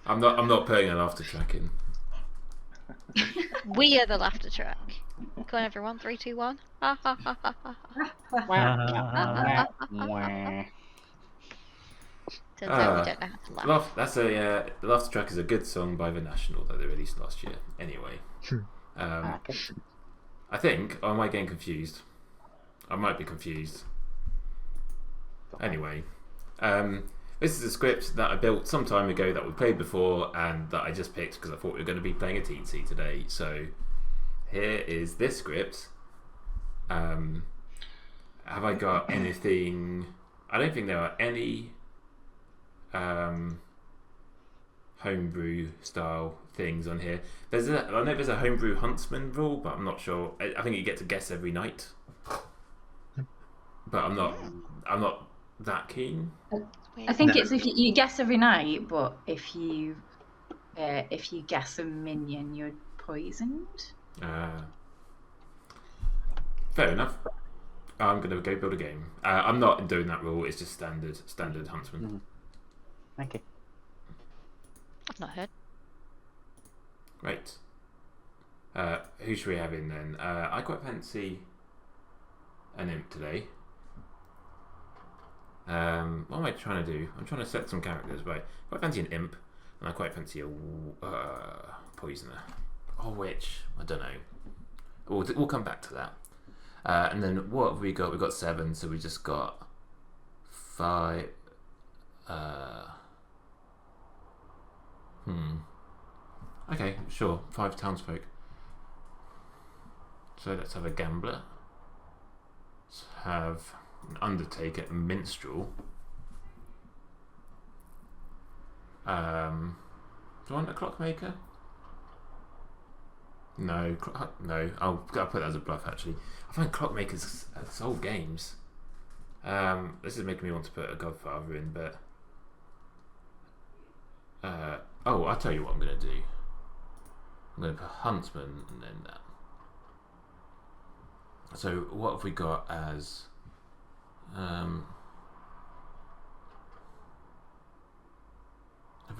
I'm not putting an after track in. We are the laughter track. Come on, everyone. 3, 2, 1. Ha ha ha ha ha. Turns out we don't know how to laugh. The laughter track is a good song by The National that they released last year. Anyway, I think I might get confused. I might be confused. Anyway, this is a script that I built some time ago that we played before and that I just picked because I thought we were going to be playing a teensy today. So here is this script. Have I got anything? I don't think there are any homebrew style things on here. I know there's a homebrew huntsman rule, but I'm not sure. I think you get to guess every night, but I'm not that keen. I think it's if you guess every night, but if you guess a minion, you're poisoned. Fair enough. I'm gonna go build a game. I'm not doing that rule. It's just standard huntsman. Thank you. I've not heard. Right. Who should we have in then? I quite fancy an imp today. What am I trying to do? I'm trying to set some characters, right? I quite fancy an imp, and I quite fancy a poisoner. Or which? I don't know. We'll come back to that. And then what have we got? We've got 7, so we just got 5. Okay, sure. 5 townsfolk. So let's have a gambler. Let's have an undertaker, a minstrel. Do I want a clockmaker? No, no. I'll put that as a bluff. Actually, I find clockmakers sold games. This is making me want to put a Godfather in, but I'll tell you what I'm going to do. I'm going to put huntsman and then that. So what have we got as? Have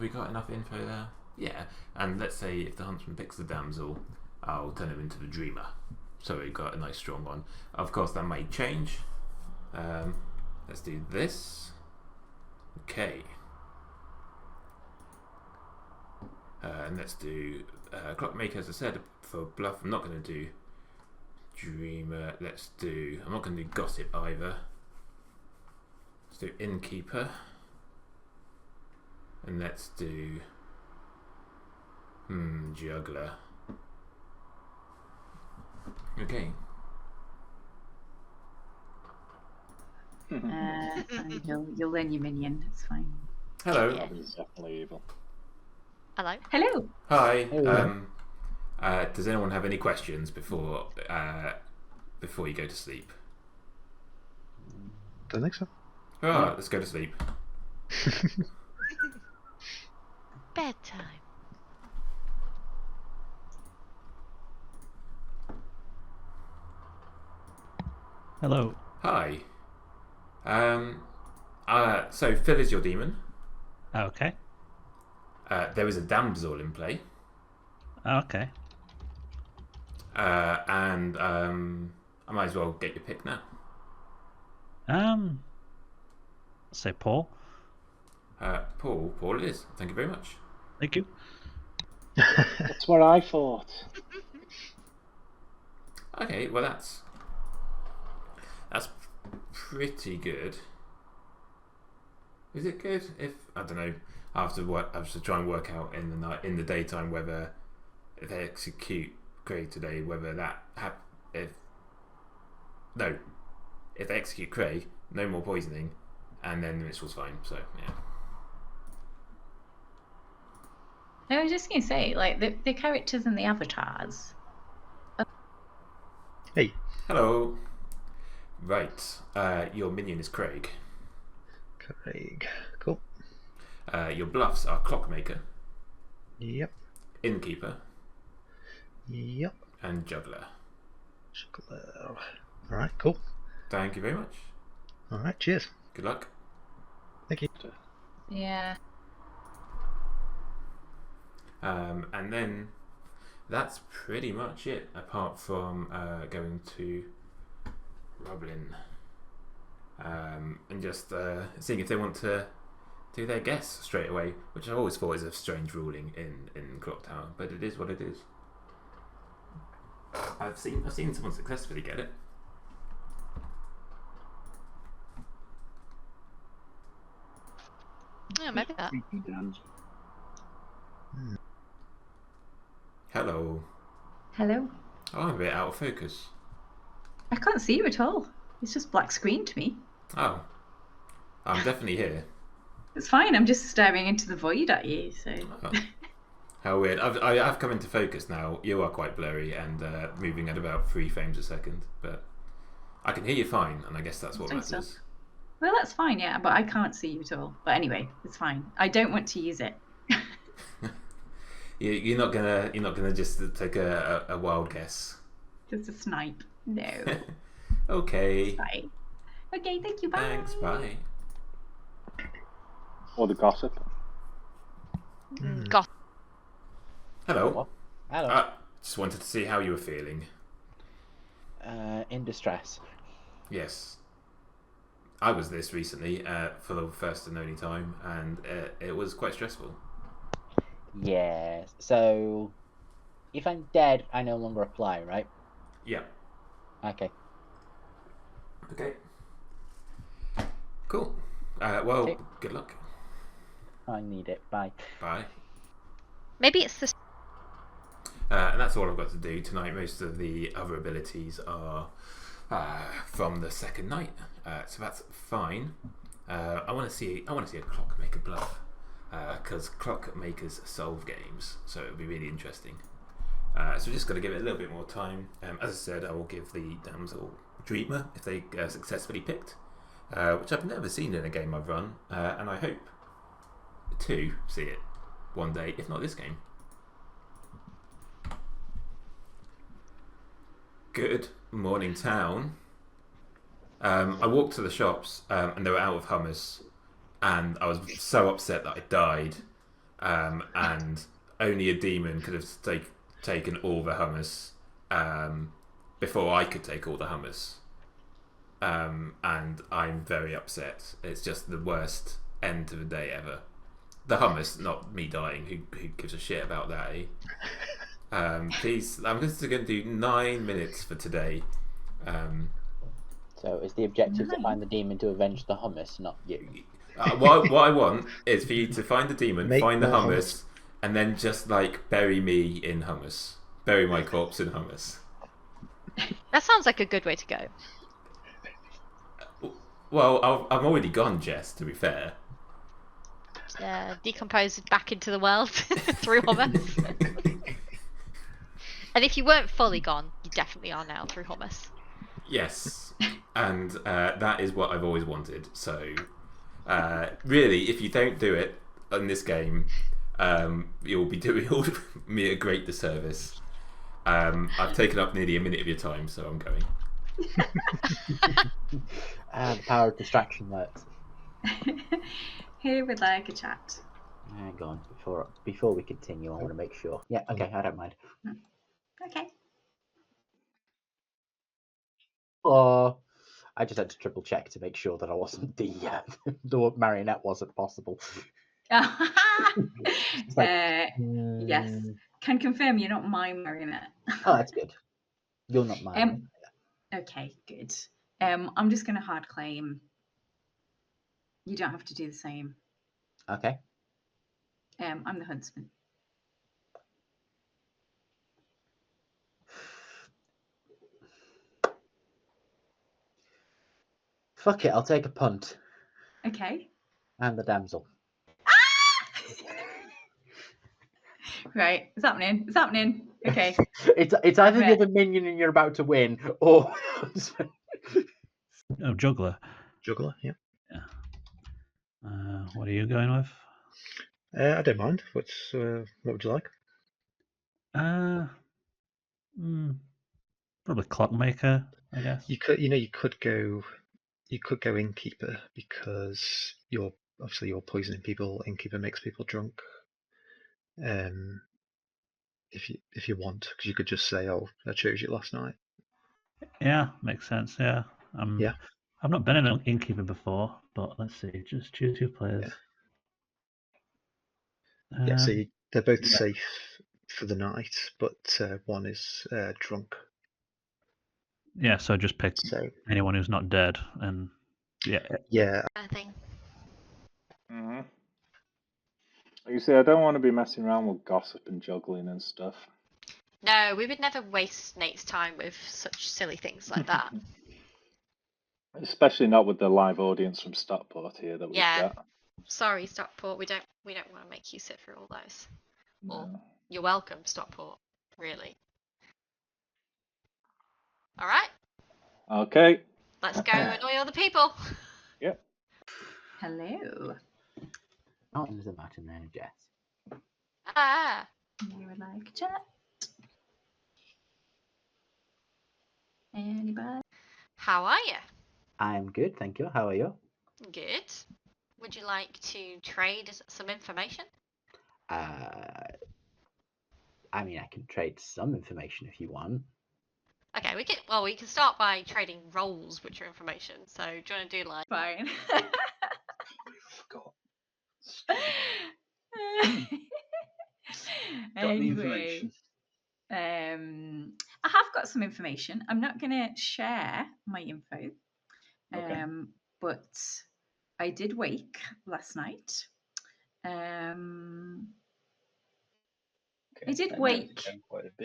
we got enough info there? Yeah, and let's say if the huntsman picks the damsel, I'll turn him into the dreamer. So we've got a nice strong one. Of course, that may change. Let's do this. Okay. And let's do clockmaker, as I said, for bluff. I'm not going to do dreamer. I'm not going to do gossip either. Let's do innkeeper. And let's do juggler. Okay. And you'll learn your minion. It's fine. Hello. Yeah. He's definitely evil. Hello. Hello. Hi. Hello. Does anyone have any questions before you go to sleep? Don't think so. Alright, let's go to sleep. Bedtime. Hello. Hi. So Phil is your demon. Okay. There is a damsel in play. Okay. And I might as well get your pick now. Say Paul. Paul it is. Thank you very much. Thank you. That's what I thought. Okay, well that's pretty good. Is it good? If I don't know, I have to try and work out in the daytime whether if they execute Cray today, whether that if they execute Cray, no more poisoning, and then the minstrel's fine. So yeah. I was just going to say, like, the characters and the avatars. Hey. Hello. Right. Your minion is Craig. Craig. Cool. Your bluffs are Clockmaker, Yep. Innkeeper, Yep. and Juggler. Juggler. Alright, cool. Thank you very much. Alright, cheers. Good luck. Thank you. Yeah. And then that's pretty much it, apart from going to Roblin and just seeing if they want to do their guess straight away, which I always thought is a strange ruling in Clocktower, but it is what it is. I've seen someone successfully get it. Yeah, maybe that. Hello. Hello. Oh, I'm a bit out of focus. I can't see you at all. It's just black screen to me. Oh, I'm definitely here. It's fine. I'm just staring into the void at you. So. Oh, how weird. I've come into focus now. You are quite blurry and moving at about 3 frames a second, but I can hear you fine, and I guess that's what I think so. matters. Well, that's fine, yeah, but I can't see you at all. But anyway, it's fine. I don't want to use it. You're not gonna just take a wild guess. Just a snipe. No. Okay. Bye. Okay, thank you. Bye. Thanks. Bye. Or the gossip. Got Hello. Hello. Just wanted to see how you were feeling. In distress. Yes. I was this recently for the first and only time, and it was quite stressful. Yes. So, if I'm dead, I no longer apply, right? Yeah. Okay. Okay. Cool. Well, Okay. good luck. I need it. Bye. Bye. maybe it's the And that's all I've got to do tonight. Most of the other abilities are from the second night, so that's fine. I want to see a clockmaker bluff, because clockmakers solve games, so it'll be really interesting. So we're just got to give it a little bit more time. As I said, I will give the damsel dreamer if they successfully picked, which I've never seen in a game I've run, and I hope to see it one day, if not this game. Good morning, town. I walked to the shops and they were out of hummus, and I was so upset that I died. And only a demon could have taken all the hummus before I could take all the hummus. And I'm very upset. It's just the worst end to the day ever. The hummus, not me dying. Who gives a shit about that? Eh? Please, I'm just going to do 9 minutes for today. So, is the objective to find the demon to avenge the hummus, not you? What I want is for you to find the demon, Make find the more hummus, and then just like bury me in hummus. Bury my corpse in hummus. That sounds like a good way to go. Well, I'm already gone, Jess, to be fair. Decompose back into the world through hummus. And if you weren't fully gone, you definitely are now through hummus. Yes, and that is what I've always wanted. So, really, if you don't do it in this game, you'll be doing me a great disservice. I've taken up nearly a minute of your time, so I'm going. The power of distraction works. Who would like a chat? Hang on, before we continue, I want to make sure. Yeah, okay, I don't mind. Okay. Or I just had to triple check to make sure that I wasn't the marionette wasn't possible. It's like, Yes. Can confirm you're not my marionette. Oh, that's good. You're not mine. Okay, good. I'm just going to hard claim. You don't have to do the same. Okay. I'm the huntsman. Fuck it, I'll take a punt. Okay. I'm the damsel. Right, it's happening. It's happening. Okay. It's either Right. the other minion and you're about to win, or Oh, juggler. Juggler, yeah. What are you going with? I don't mind. What would you like? Probably clockmaker, I guess. You could go innkeeper, because you're poisoning people. Innkeeper makes people drunk. if you want, because you could just say, "Oh, I chose you last night." Yeah, makes sense. Yeah. Yeah. I've not been in an innkeeper before, but let's see. Just choose your players. Yeah. So they're both yeah. safe for the night, but one is drunk. Yeah, so just pick So anyone who's not dead, and yeah. yeah, I think. Mm-hmm. Like you say, I don't want to be messing around with gossip and juggling and stuff. No, we would never waste Nate's time with such silly things like that. Especially not with the live audience from Stockport here that we've Yeah. got. Sorry, Stockport. We don't want to make you sit through all those. Well, No. you're welcome, Stockport. Really. All right. Okay. Let's go annoy other people. Yep. Hello. Oh, there's a Martin there, Jess. Ah. You would like chat? Anybody? How are you? I'm good, thank you. How are you? Good. Would you like to trade some information? I mean, I can trade some information if you want. Okay, we can start by trading roles, which are information. So do you want to do like? Fine. Forgot. Got any Anyway, information? I have got some information. I'm not going to share my info, Okay. but I did wake last night. I did wake.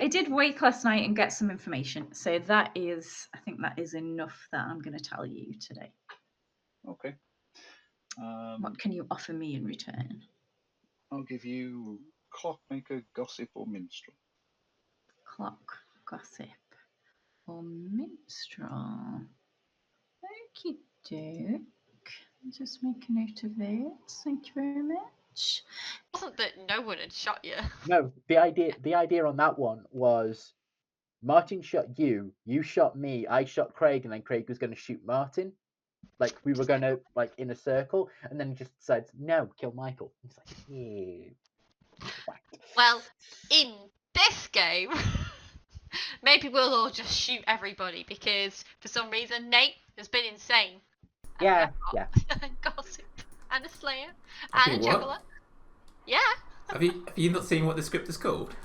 I did wake last night and get some information. So I think that is enough that I'm going to tell you today. Okay. What can you offer me in return? I'll give you clockmaker, gossip, or minstrel. Clock, gossip, or minstrel. Okie doke. Just make a note of this. Thank you very much. It wasn't that no one had shot you. No, the idea on that one was Martin shot you, you shot me, I shot Craig, and then Craig was going to shoot Martin. Like we were going to in a circle, and then he just decides, no, kill Michael. He's like, yeah. Well, in this game, maybe we'll all just shoot everybody because for some reason Nate has been insane. Yeah. Gossip and a slayer I and a think what? juggler. Yeah. Have you not seen what the script is called?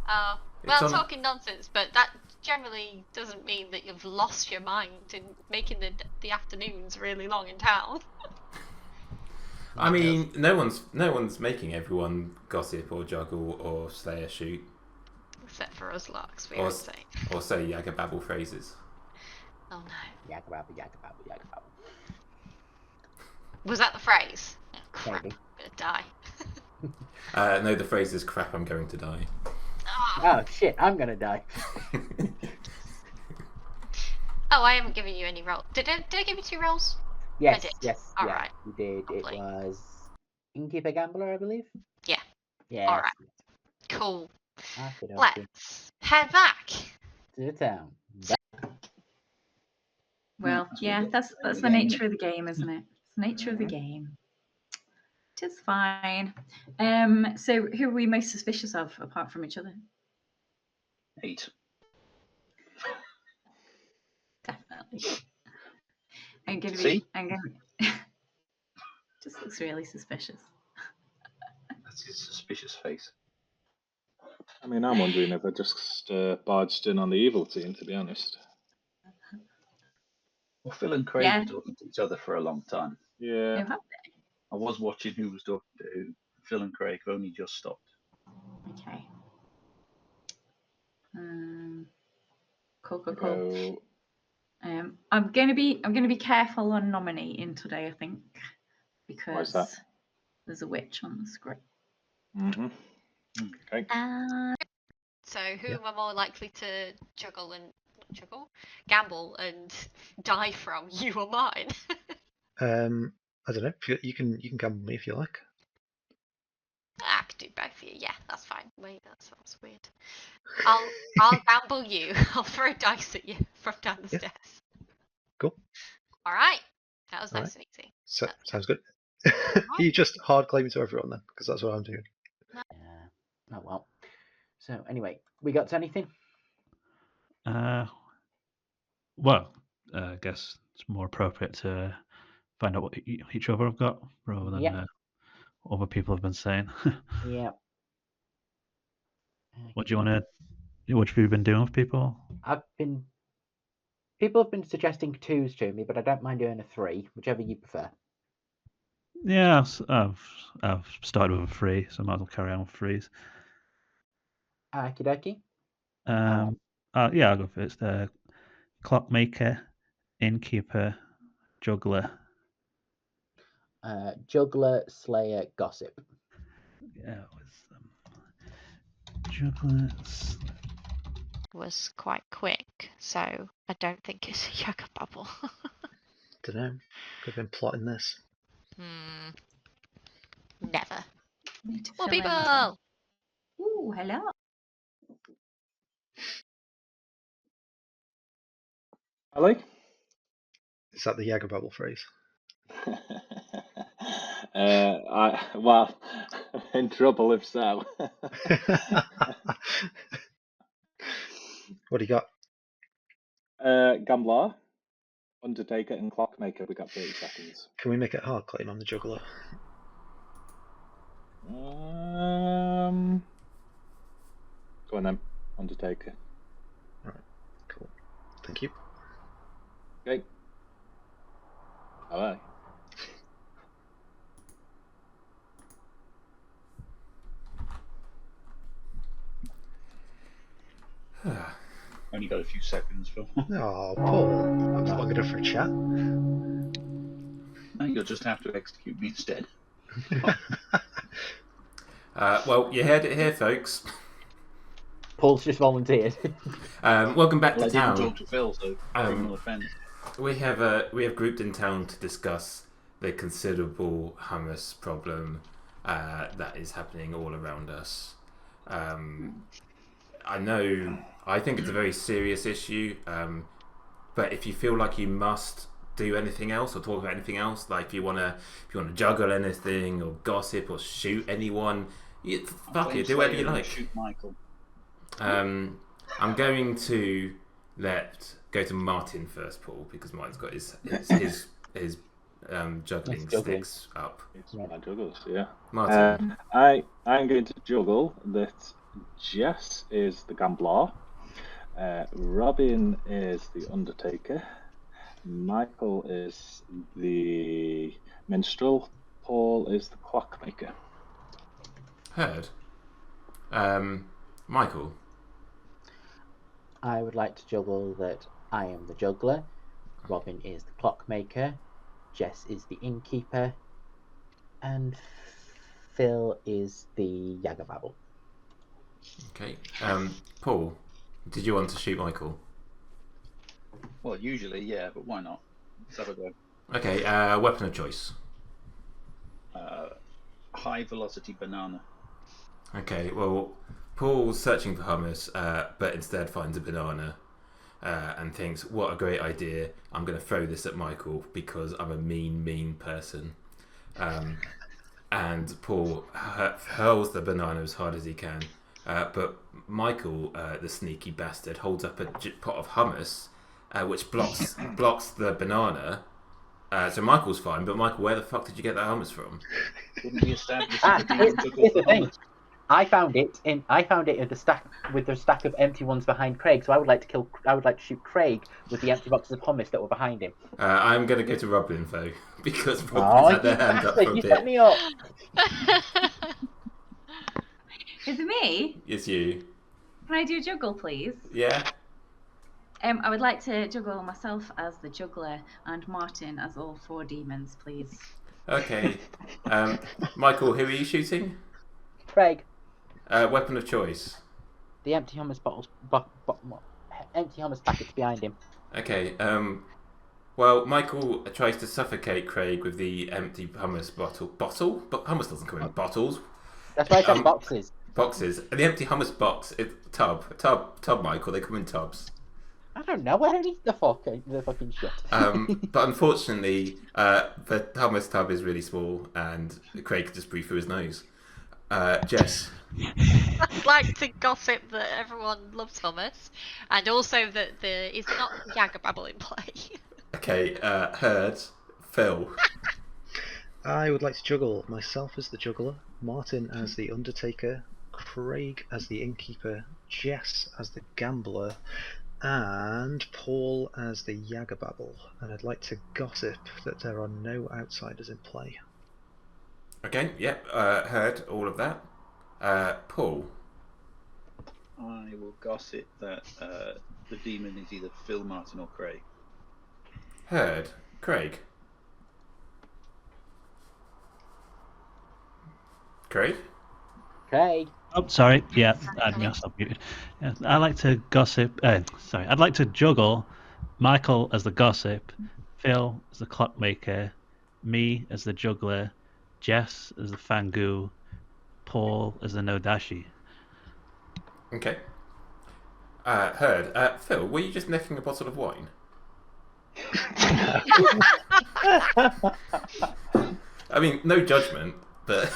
Well, on- talking nonsense, but that generally doesn't mean that you've lost your mind in making the afternoons really long in town. I mean, no one's making everyone gossip or juggle or slayer shoot Except for us locks, we Or would s- say. or say yagababble phrases. Oh no. Yakababble. Was that the phrase? Oh, crap, Maybe. I'm gonna die. No, the phrase is "crap, I'm going to die." Ah. Oh shit, I'm gonna die. Oh, I haven't given you any roll. Did I give you 2 rolls? Yes, did. yes, All yeah, right. you did. It Lovely. was Innkeeper Gambler, I believe. Yeah. Yeah. All right. Cool. Okay. Let's head back. To the town. Well, That's what yeah, we got that's to play the the game, nature of the game, isn't it? It's the nature of the Mhm. game. It is fine. So who are we most suspicious of apart from each other? 8. Definitely. I'm gonna See? just looks really suspicious. That's his suspicious face. I mean, I'm wondering if I just barged in on the evil team, to be honest. Well, Phil and Craig Yeah. were talking to each other for a long time. Yeah. No, I was watching who was talking to who. Phil and Craig have only just stopped. okay. Cool. Go. I'm gonna be careful on nominating today, I think, because that? there's a witch on the script. Mm-hmm. Okay. So who am I more likely to gamble and die from, you or mine? I don't know. You can gamble me if you like. I could do both of you. Yeah, that's fine. Wait, that sounds weird. I'll gamble you. I'll throw dice at you from down the stairs. Cool. All right. That was All nice and easy. So, sounds good. You just hard claiming to everyone then, because that's what I'm doing. Oh well. So anyway, we got to anything? Well, I guess it's more appropriate to find out what each other have got rather than Yep. other people have been saying. Yeah. What do you want to? What have you been doing with people? People have been suggesting 2s to me, but I don't mind doing a 3, whichever you prefer. Yeah, I've started with a 3, so I might as well carry on with 3s. Okie dokie. Yeah, I'll go first. Clockmaker, innkeeper, juggler. Juggler, Slayer, Gossip. Yeah, it was juggler. Was quite quick, so I don't think it's a Yaga bubble. Don't know. Could have been plotting this. Never. Need to More fill in. people! Ooh, hello. Ali? Is that the Jagger Bubble phrase? Well, in trouble if so. What do you got? Gambler, Undertaker, and Clockmaker. We got 30 seconds. Can we make it hard claim on the juggler? Go on then, Undertaker. Right, cool. Thank you. Okay. Bye. Only got a few seconds, Phil. Oh, Paul. That was long enough for a chat. Now you'll just have to execute me instead. Well, you heard it here, folks. Paul's just volunteered. Welcome back Well, I to didn't town. talk to Phil, so criminal offence. We have grouped in town to discuss the considerable Houmous problem that is happening all around us. I think it's a very serious issue, but if you feel like you must do anything else or talk about anything else, like if you wanna juggle anything or gossip or shoot anyone, fuck it, do whatever you like. Shoot Michael. I'm going to go to Martin first, Paul, because Martin's got his juggling sticks up. It's my juggles, yeah. Martin. I'm going to juggle that Jess is the Gambler, Robin is the Undertaker, Michael is the Minstrel, Paul is the Clockmaker. Heard. Michael. I would like to juggle that I am the juggler, Robin is the clockmaker, Jess is the innkeeper, and Phil is the Yagababble. Okay. Paul, did you want to shoot Michael? Well, usually, yeah, but why not? Let's have a go. Okay. Weapon of choice. High velocity banana. Okay. Well, Paul's searching for hummus, but instead finds a banana and thinks, "What a great idea! I'm going to throw this at Michael because I'm a mean person." And Paul hurls the banana as hard as he can. But Michael, the sneaky bastard, holds up a pot of hummus, which blocks the banana. So Michael's fine, but Michael, where the fuck did you get that hummus from? Wouldn't we establish that the demon took all Here's the the thing. hummus? I found it in the stack with the stack of empty ones behind Craig. So I would like to shoot Craig with the empty boxes of hummus that were behind him. I'm going to go to Robin though, because Oh, Robin's had you their hand up for bastard! a You bit. set me up. Is it me? It's you. Can I do a juggle, please? Yeah. I would like to juggle myself as the juggler and Martin as all 4 demons, please. Okay. Michael, who are you shooting? Craig, Weapon of choice. the empty hummus bottles, empty hummus packets behind him. Okay. Well, Michael tries to suffocate Craig with the empty hummus bottle. But hummus doesn't come in bottles. That's why I said boxes. Boxes. And the empty hummus box, tub, Michael. They come in tubs. I don't know. Where is the fucking shit? But unfortunately, the hummus tub is really small, and Craig could just breathe through his nose. Jess. I'd like to gossip that everyone loves Houmous, and also that there is not Yagababble in play. Okay, Herd, Phil. I would like to juggle myself as the juggler, Martin as the undertaker, Craig as the innkeeper, Jess as the gambler, and Paul as the Yagababble. And I'd like to gossip that there are no outsiders in play. Okay, yep, heard all of that. Paul. I will gossip that the demon is either Phil, Martin, or Craig. Heard. Craig. Craig? Craig. Oh, sorry. Yeah, I had myself muted. Yeah, I like to gossip. I'd like to juggle Michael as the gossip, Phil as the clockmaker, me as the juggler, Jess as the fangu, Paul as the nodashi. Okay. Heard. Phil, were you just necking a bottle of wine? I mean, no judgment, but...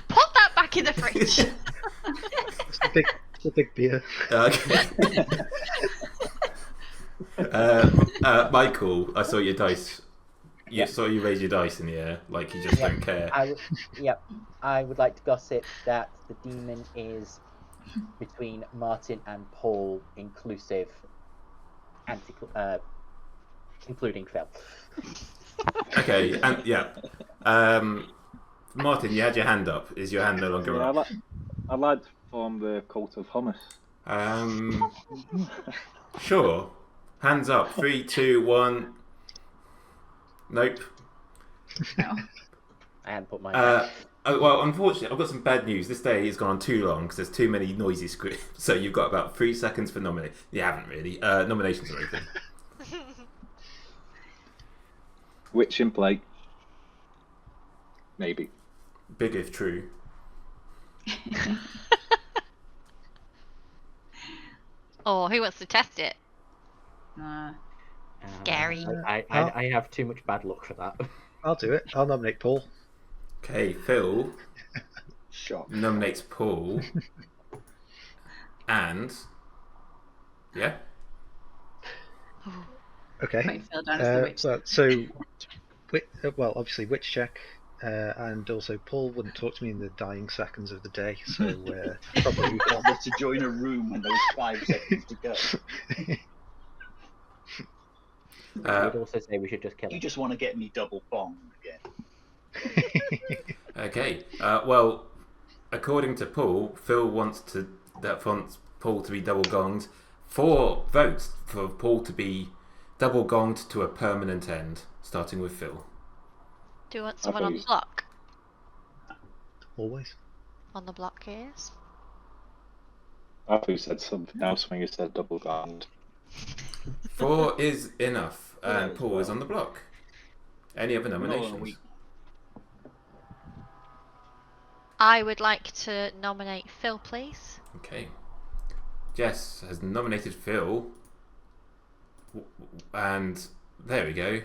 Put that back in the fridge. It's a big beer. Okay. Michael, I saw your dice. You saw you raise your dice in the air, like you just don't care. I would like to gossip that the demon is between Martin and Paul, inclusive, including Phil. Okay, and yeah. Martin, you had your hand up. Is your hand no longer Yeah, up? I'd like to form the cult of Houmous. Sure. Hands up. 3, 2, 1. Nope. No. I hadn't put mine. Well, unfortunately, I've got some bad news. This day has gone on too long because there's too many noisy scripts. So you've got about 3 seconds for nominate. You haven't really. Nominations are open. Witch in play. Maybe. Big if true. Or who wants to test it? Scary. I have too much bad luck for that. I'll do it. I'll nominate Paul. Okay, Phil Shock. nominates Paul. And... Yeah? Okay. Might feel down as the witch. Well, obviously, witch check, and also Paul wouldn't talk to me in the dying seconds of the day, so probably we can't. Bothered to join a room when there was 5 seconds to go. I would also say we should just kill You him. just want to get me double bonged again. Okay. Well, according to Paul, Phil wants Paul to be double gonged. 4 votes for Paul to be double gonged to a permanent end, starting with Phil. Do you want someone on the block? Always. On the block, yes. I thought you said something else when you said double gonged. 4 is enough, and as Paul well. is on the block. Any other Not on a nominations? week. I would like to nominate Phil, please. Okay. Jess has nominated Phil. And there we go.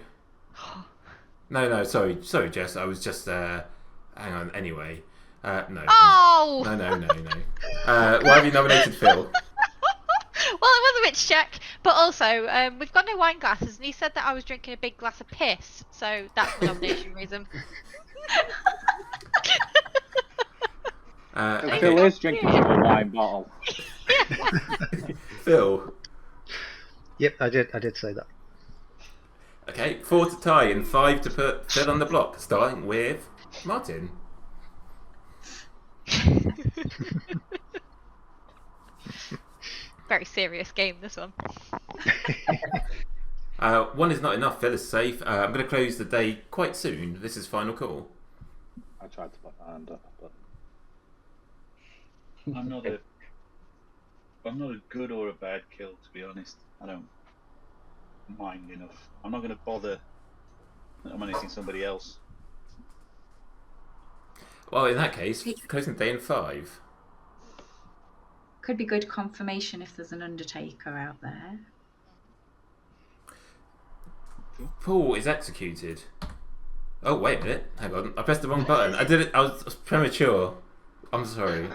No, sorry, Jess. I was just hang on. Anyway, no. Oh! No. Why have you nominated Phil? Well, it was a witch check, but also we've got no wine glasses, and he said that I was drinking a big glass of piss, so that's my nomination reason. Okay. Phil is drinking from a wine bottle. Phil. Yep, I did say that. Okay, 4 to tie and 5 to put Phil on the block, starting with Martin. Very serious game, this one. 1 is not enough. Phil is safe. I'm going to close the day quite soon. This is final call. I tried to put my hand up, but I'm not a good or a bad kill, to be honest. I don't mind enough. I'm not going to bother nominating somebody else. Well, in that case, closing the day in 5. Could be good confirmation if there's an undertaker out there. Paul is executed. Oh, wait a minute. Hang on. I pressed the wrong button. I did it. I was premature. I'm sorry.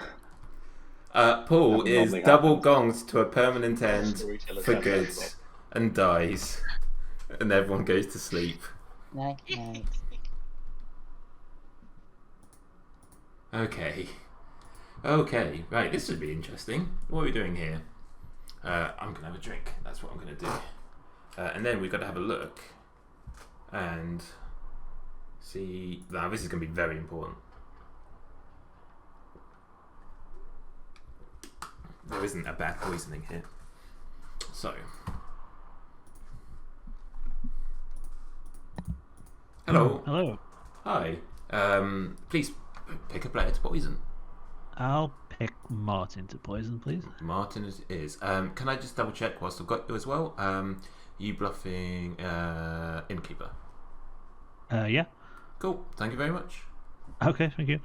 Paul That is normally double happens. gonged to a permanent end Storyteller's for had good that and dies. And everyone goes to sleep. Night, night. Okay. Okay, right, this would be interesting. What are we doing here? I'm going to have a drink. That's what I'm going to do. And then we've got to have a look and see. Now, this is going to be very important. There isn't a bad poisoning here. So. Hello. Hello. Hi. Please pick a player to poison. I'll pick Martin to poison, please. Martin is. Can I just double check whilst I've got you as well? You bluffing innkeeper. Yeah. Cool. Thank you very much. Okay, thank you.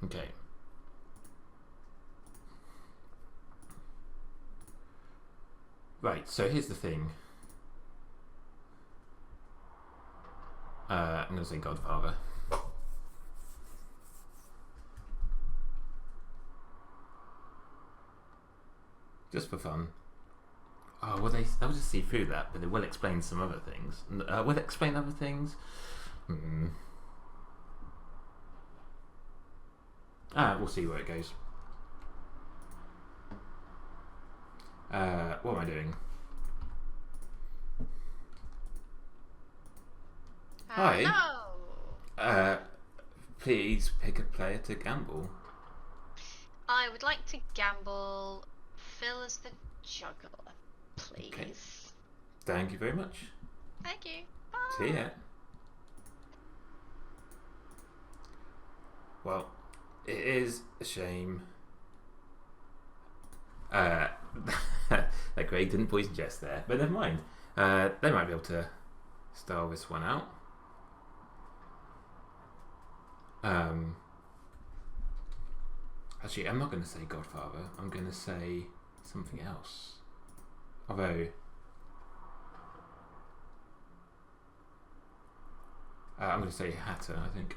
Okay. Right. So here's the thing. I'm going to say Godfather. Just for fun. Oh, well, they'll just see through that, but they will explain some other things. Will they explain other things? We'll see where it goes. What am I doing? Hi. Hello. Please pick a player to gamble. I would like to gamble Phil as the juggler, please. Okay. Thank you very much. Thank you. Bye. See ya. Well, it is a shame that Craig didn't poison Jess there, but never mind. They might be able to style this one out. Actually, I'm not going to say Godfather. I'm going to say something else. Although, I'm going to say Hatter, I think.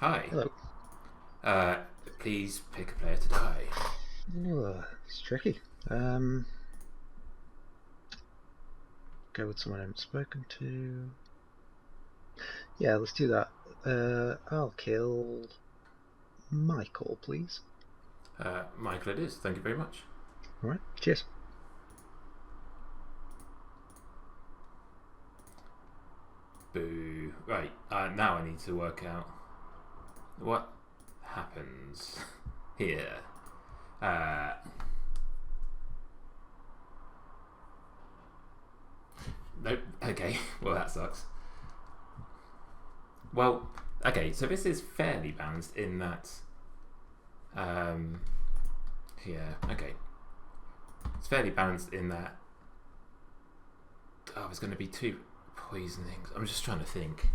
Hi. Hello. Please pick a player to die. It's tricky. Go with someone I haven't spoken to. Yeah, let's do that. I'll kill Michael, please. Michael it is. Thank you very much. Alright, cheers. Boo. Right, now I need to work out what happens here. Nope. Okay. Well, that sucks. Well, okay. So this is fairly balanced in that. Yeah. Okay. It's fairly balanced in that. Oh, there's going to be 2 poisonings. I'm just trying to think.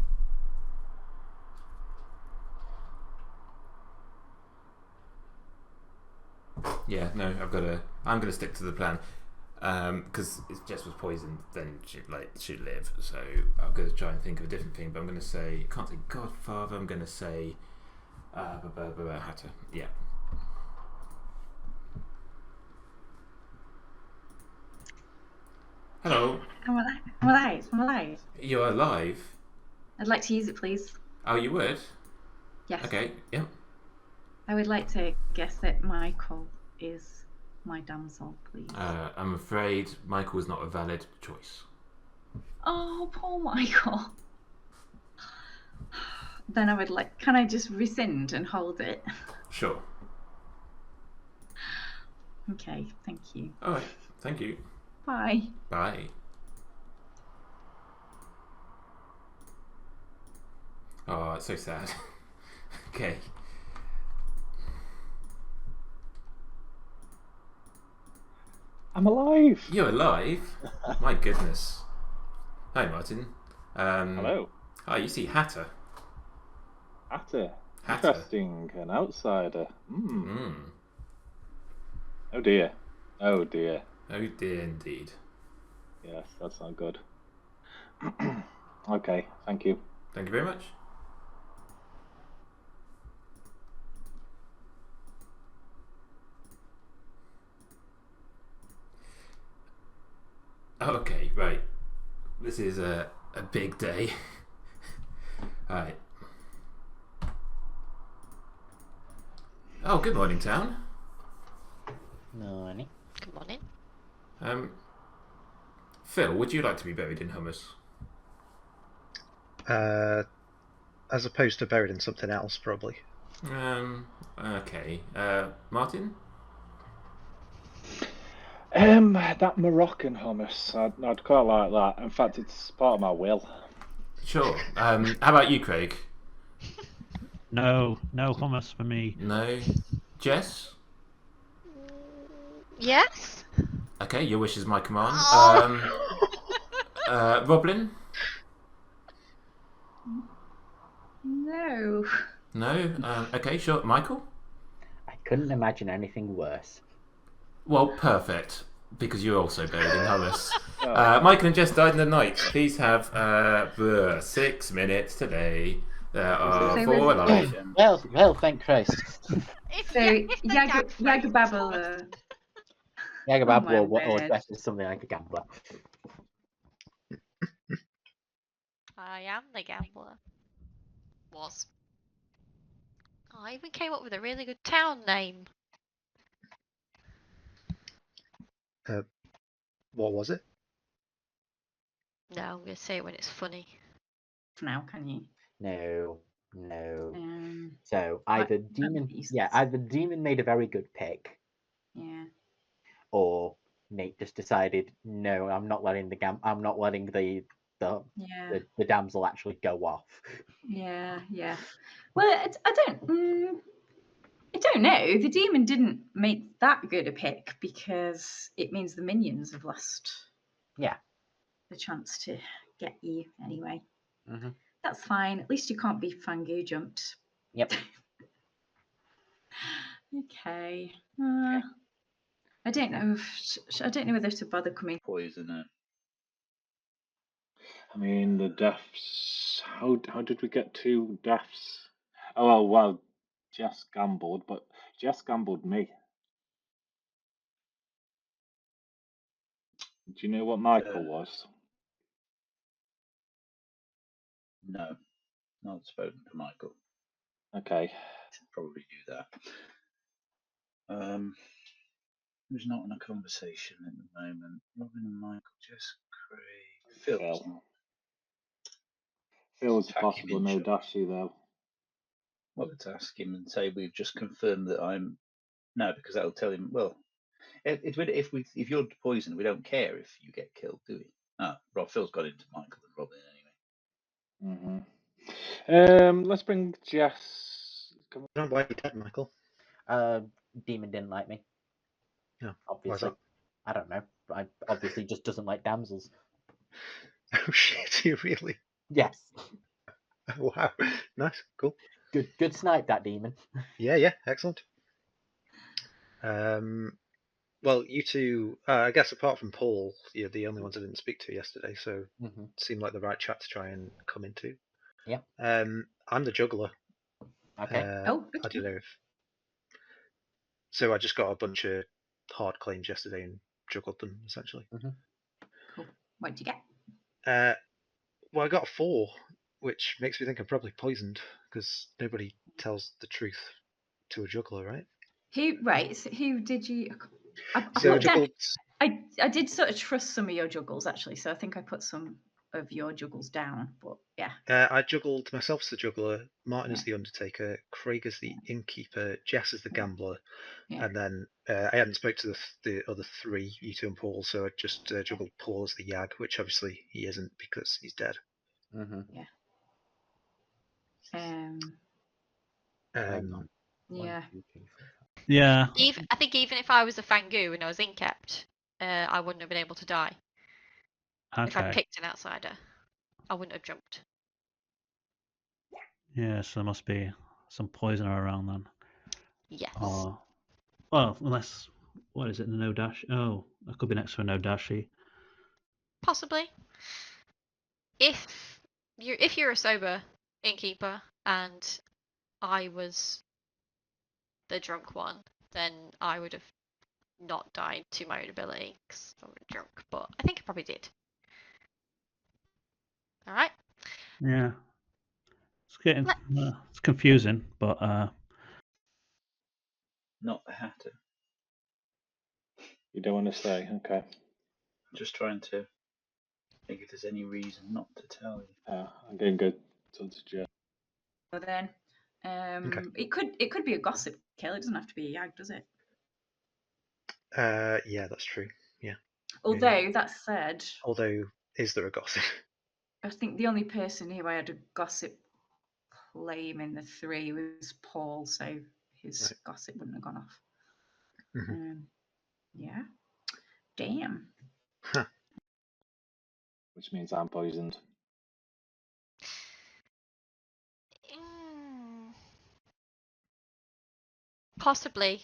Yeah. No, I'm going to stick to the plan. Because if Jess was poisoned, then she'd live. So I'm going to try and think of a different thing. But I'm going to say, I can't say Godfather. I'm going to say Hatter. Yeah. Hello. I'm alive. You're alive. I'd like to use it, please. Oh, you would? Yes. Okay. Yeah. I would like to guess that Michael is my damsel, please. I'm afraid Michael is not a valid choice. Oh, poor Michael. Then I would like. Can I just rescind and hold it? Sure. Okay, thank you. All right. Thank you. Bye. Bye. Oh, it's so sad. Okay. I'm alive. You're alive? My goodness. Hi, Martin. Hello. Oh, you see Hatter. Hatter. Hatter. Interesting. An outsider. Hmm. Oh dear. Oh dear. Oh dear, indeed. Yes, that's not good. Okay, thank you. Thank you very much. Okay, right. This is a big day. Alright. Oh, good morning, town. Morning. Good morning. Phil, would you like to be buried in Houmous? As opposed to buried in something else, probably. Okay. Martin? That Moroccan hummus, I'd quite like that. In fact, it's part of my will. Sure. How about you, Craig? No hummus for me. No? Jess? Yes? Okay, your wish is my command. Oh. Roblin? No. No? Okay, sure. Michael? I couldn't imagine anything worse. Well, perfect. Because you're also buried in Houmous. Oh. Michael and Jess died in the night. Please have 6 minutes today. There are So 4 with- alive. Well, thank Christ. It's, So it's the gag phrase it's called. Yagabab my or word. dressed as something like a gambler. I am the gambler. Was. I even came up with a really good town name. What was it? No, I'm going to say it when it's funny. Now, can you? No. So Like either demon, beasts. either demon made a very good pick, Yeah. or Nate just decided, no, I'm not letting the Yeah. the damsel actually go off. Yeah. Well, I don't know. The demon didn't make that good a pick because it means the minions have lost. Yeah. The chance to get you anyway. Mm-hmm. That's fine. At least you can't be Fangu jumped. Yep. Okay. I don't know I don't know whether to bother coming. Poisoner. I mean, the deaths. How did we get 2 deaths? Oh well, Jess gambled, but Jess gambled me. Do you know what Michael was? No, not spoken to Michael. Okay. Probably do that. Who's not in a conversation at the moment? Robin and Michael, Jess, Craig, Phil. Phil's Attack possible, him in no shot. dashy though. Well, let's ask him and say we've just confirmed that I'm. No, because that'll tell him. Well, if you're poisoned, we don't care if you get killed, do we? Phil's got into Michael and Robin anyway. Let's bring Jess. I don't know why you dead, Michael. Demon didn't like me. No. Obviously. Why's I don't know. I obviously just doesn't like damsels. Oh shit, you really? Yes. Wow. Nice, cool. Good snipe, that demon. Yeah, excellent. Well, you two, I guess apart from Paul, you're the only ones I didn't speak to yesterday, so Mm-hmm. seemed like the right chat to try and come into. Yeah. I'm the juggler. Okay. I don't know if. So I just got a bunch of hard claims yesterday and juggled them essentially. Mm-hmm. Cool. What did you get? Well, I got a 4, which makes me think I'm probably poisoned because nobody tells the truth to a juggler, right? Who did you? So I juggled. I did sort of trust some of your juggles actually, so I think I put some of your juggles down. But yeah. I juggled myself as the juggler, Martin as the undertaker, Craig as the innkeeper, Jess as the gambler, and then I hadn't spoke to the other 3, you 2 and Paul, so I just juggled Paul as the Yag, which obviously he isn't because he's dead. Mm-hmm. Yeah. Yeah. Yeah. I think even if I was a Fangu and I was inkept, I wouldn't have been able to die. If I Okay. picked an outsider, I wouldn't have jumped. Yeah, so there must be some poisoner around then. Yes. Or, well, unless What is it? The no dash? Oh, that could be next to a no dashy. Possibly. If you're a sober innkeeper and I was the drunk one, then I would have not died to my own ability because I was drunk. But I think I probably did. All right. Yeah. It's getting Let- it's confusing, but Not the Hatter. You don't want to stay? Okay. I'm just trying to think if there's any reason not to tell you. I'm going to go to Jeff. So then, Okay. it could be a gossip kill. It doesn't have to be a Yag, does it? Yeah, that's true. Yeah. Although that said, Although, is there a gossip? I think the only person who I had a gossip claim in the 3 was Paul, so his Right. gossip wouldn't have gone off. Mhm. Yeah. Damn. Which means I'm poisoned. Possibly.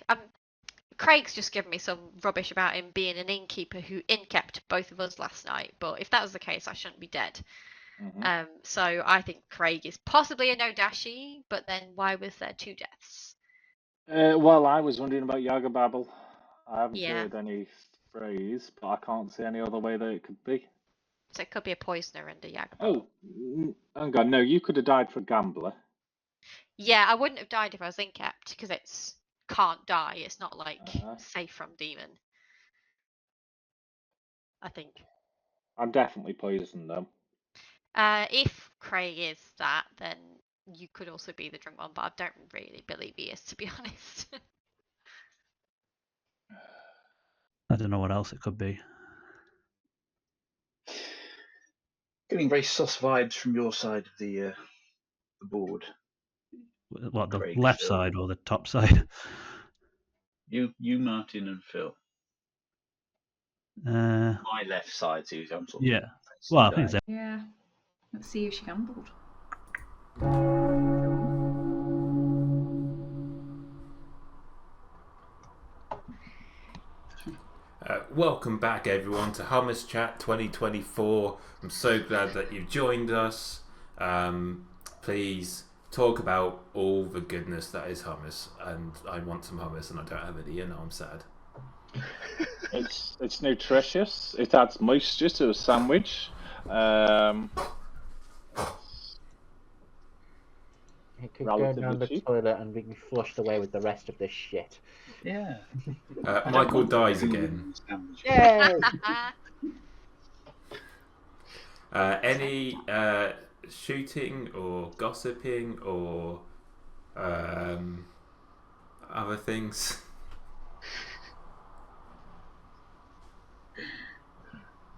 Craig's just given me some rubbish about him being an innkeeper who inkept both of us last night. But if that was the case, I shouldn't be dead. Mhm. So I think Craig is possibly a no dashi. But then why was there 2 deaths? Well, I was wondering about Yaga Babel. I haven't Yeah. heard any phrase, but I can't see any other way that it could be. So it could be a poisoner and a Yagababble. Oh, hang on. No, you could have died for a gambler. Yeah, I wouldn't have died if I was inkept because it's can't die. It's not like safe from demon. I think. I'm definitely poisoned, though. If Craig is that, then you could also be the drunk one, but I don't really believe he is, to be honest. I don't know what else it could be. Getting very sus vibes from your side of the board. What, the Craig, left Phil. side or the top side? You, Martin, and Phil. Uh, My left side, so I'm sort of yeah. facing Well, I think down. it's Yeah. Let's see if she gambled. Welcome back, everyone, to Houmous Chat 2024. I'm so glad that you've joined us. Please talk about all the goodness that is hummus, and I want some hummus, and I don't have any, and I'm sad. It's nutritious. It adds moisture to a sandwich. It could go Relatively down the cheap. toilet and be flushed away with the rest of this shit. Yeah. Michael dies again. Yay! Any shooting or gossiping or other things?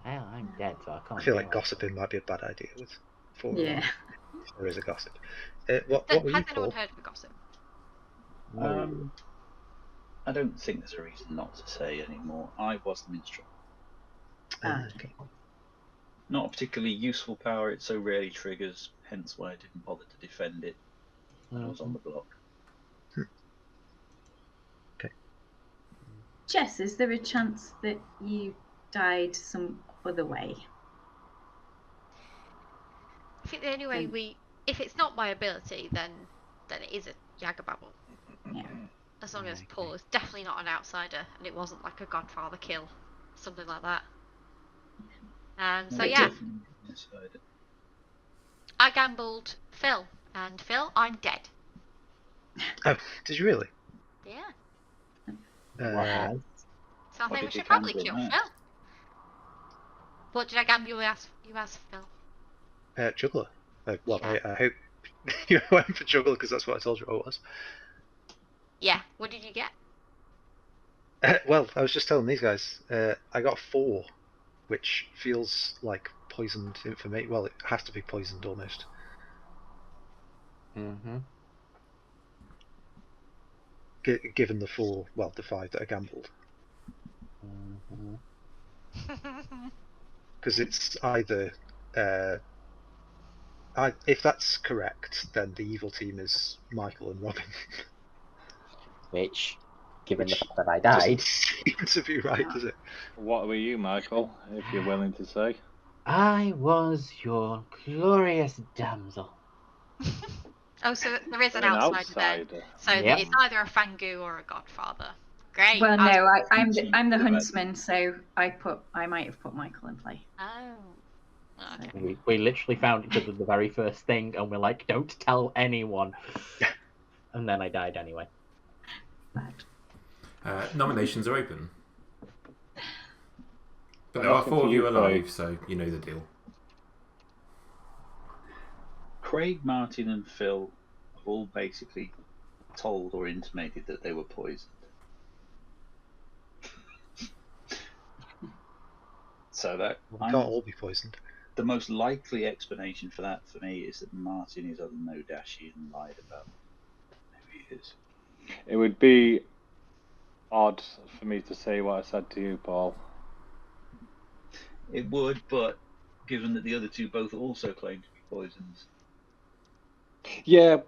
Well, I'm dead, so I can't. I feel do like much. gossiping might be a bad idea with 4 Yeah. if there is a gossip. What were you, Has anyone Paul? heard of a gossip? I don't think there's a reason not to say anymore. I was the minstrel. Okay. Not a particularly useful power. It so rarely triggers, hence why I didn't bother to defend it. I was on the block. Okay. Jess, is there a chance that you died some other way? I think the only way if it's not my ability, then it is a Yagababble. Yeah. As long as Paul is definitely not an outsider and it wasn't like a Godfather kill, something like that. So yeah, I gambled Phil, and Phil, I'm dead. Oh, did you really? Yeah. Wow. So I What think we did you should probably gamble kill on that? Phil. What did I gamble you as Phil? Juggler. Well, Yeah. I hope you went for juggler because that's what I told you it was. Yeah. What did you get? Well, I was just telling these guys, I got 4, which feels like poisoned information. Well, it has to be poisoned almost. Mm-hmm. Given the 4, well, the 5 that I gambled. Mm-hmm. Because it's either... if that's correct, then the evil team is Michael and Robin. Which given the Which fact that I doesn't died. seem to be right, does it? What were you, Michael, if you're willing to say? I was your glorious damsel. Oh, so there is an An outsider then. outsider. So Yep. it's either a Fangu or a Godfather. Great. Well, no, I'm cheap the for the huntsman, so I might have put Michael in play. Oh. Okay. We literally found each other the very first thing, and we're like, don't tell anyone. And then I died anyway. Bad. Nominations are open. But But there are nothing 4 for of you, you alive, Craig. so you know the deal. Craig, Martin, and Phil have all basically told or intimated that they were poisoned. So that We can't all be poisoned. the most likely explanation for that for me is that Martin is on no dashy and lied about who he is. It would be odd for me to say what I said to you, Paul. It would, but given that the other two both also claim to be poisoned, Yeah.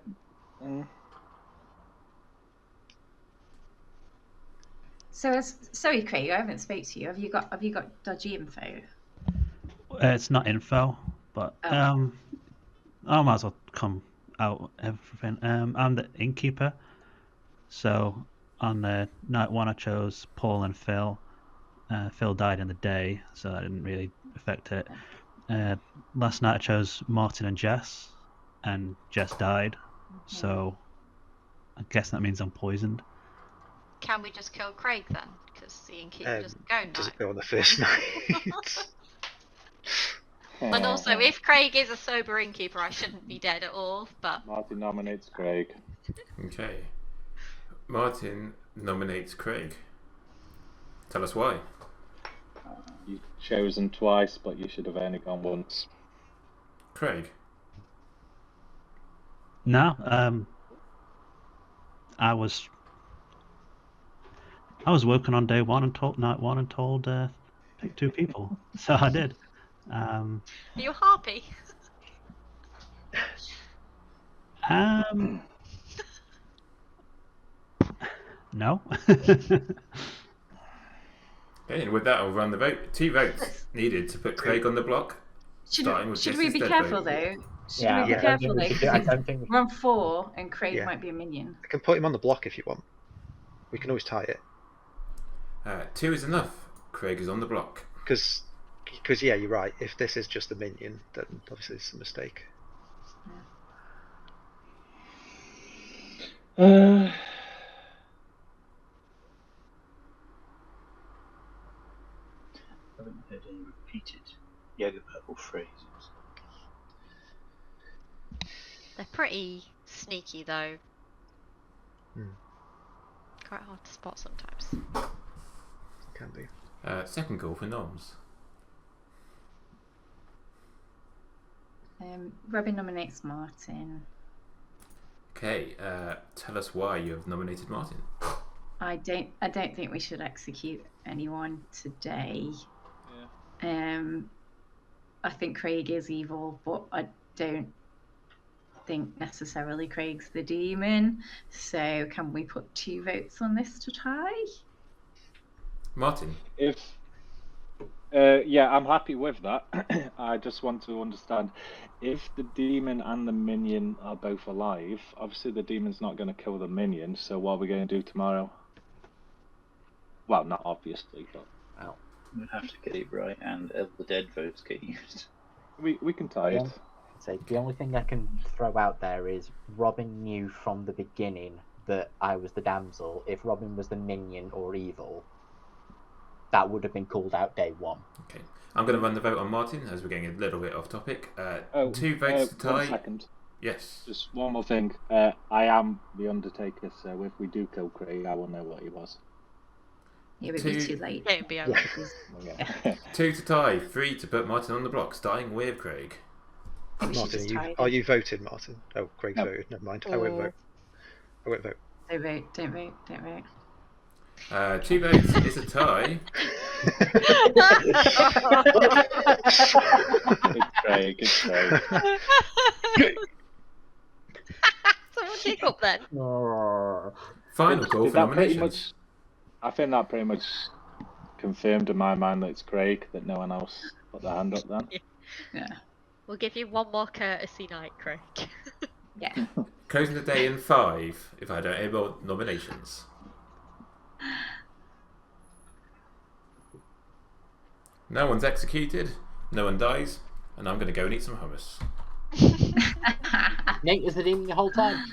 So, sorry, Craig, I haven't spoke to you. Have you got dodgy info? It's not info, but Oh. I might as well come out everything. I'm the innkeeper, so on the night one I chose Paul and Phil. Phil died in the day, so that didn't really affect it. Last night I chose Martin and Jess, and Jess died, so I guess that means I'm poisoned. Can we just kill Craig then? Because the innkeeper doesn't go Does night. it go on the first night? And also, if Craig is a sober innkeeper, I shouldn't be dead at all. But Martin nominates Craig. Okay. Martin nominates Craig. Tell us why. You've chosen twice, but you should have only gone once. Craig. No, I was working on day one and told night one and told pick 2 people, so I did. are you a harpy? No. Okay, and with that, I'll run the vote. 2 votes needed to put Craig on the block. Starting with Should we Jess's be dead careful vote. though? Should Yeah, we be I don't think careful we though? should do- I 'Cause don't think. we're on 4, and Craig Yeah. might be a minion. I can put him on the block if you want. We can always tie it. 2 is enough. Craig is on the block. Because yeah, you're right. If this is just a minion, then obviously it's a mistake. I haven't heard any repeated Jägerpurple phrases. They're pretty sneaky though. Quite hard to spot sometimes. Can be. Second call for noms. Robin nominates Martin. Okay, tell us why you have nominated Martin. I don't think we should execute anyone today. I think Craig is evil, but I don't think necessarily Craig's the demon. So can we put 2 votes on this to tie? Martin. Yeah, I'm happy with that. I just want to understand, if the demon and the minion are both alive, obviously the demon's not going to kill the minion, so what are we going to do tomorrow? Well, not obviously, but... We'd have to get it right, and the dead votes get used. We can tie it. So the only thing I can throw out there is Robin knew from the beginning that I was the damsel. If Robin was the minion or evil, that would have been called out day 1. Okay, I'm going to run the vote on Martin as we're getting a little bit off topic. 2 votes to tie. 1 second. Yes. Just one more thing. I am the Undertaker, so if we do kill Craig, I will know what he was. It would be 2 too late. It would be over. 2 to tie. 3 to put Martin on the block, starting with Craig. I think we should Martin, just tie are it. you voted, Martin? Oh, Craig's No. voted. Never mind. I won't vote. I won't vote. Don't vote. 2 votes is a tie. Good Craig. Someone kick up then. Final call Did for that pretty nominations. much I think that pretty much confirmed in my mind that it's Craig, that no one else put their hand up then. Yeah. We'll give you one more courtesy night, Craig. Yeah. Closing the day in 5 if I don't have more nominations. No one's executed, no one dies, and I'm going to go and eat some hummus. Nate was the demon the whole time.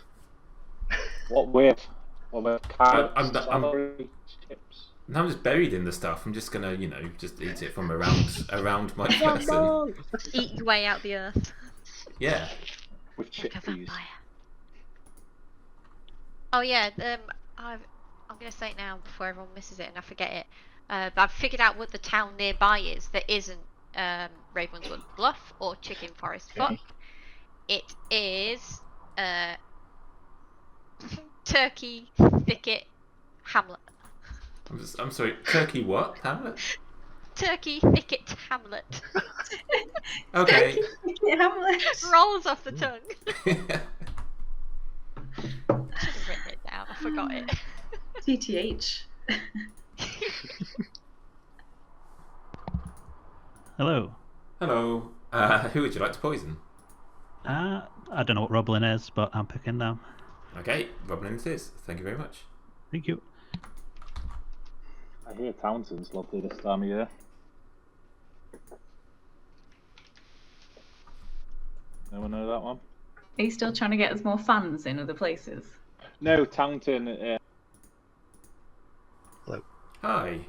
What with? What with carrots, I'm celery, chips? Now I'm just buried in the stuff. I'm just going to, just eat it from around my person. Eat your way out the earth. Yeah. With Like a chickpeas. vampire. Oh yeah, I'm gonna say it now before everyone misses it and I forget it. But I've figured out what the town nearby is that isn't Ravenswood Bluff or Chicken Forest Foot. Okay. It is Turkey Thicket Hamlet. I'm sorry. Turkey what? Hamlet? Turkey Thicket Hamlet. Okay. Hamlet. Rolls off the tongue. I should have written it down. I forgot it. TTH. Hello. Hello. Who would you like to poison? I don't know what Roblin is, but I'm picking them. Okay, Robin it is. Thank you very much. Thank you. I hear Townsend's lovely this time of year. No one know that one? Are you still trying to get us more fans in other places? No, Taunton. Hello. Hi.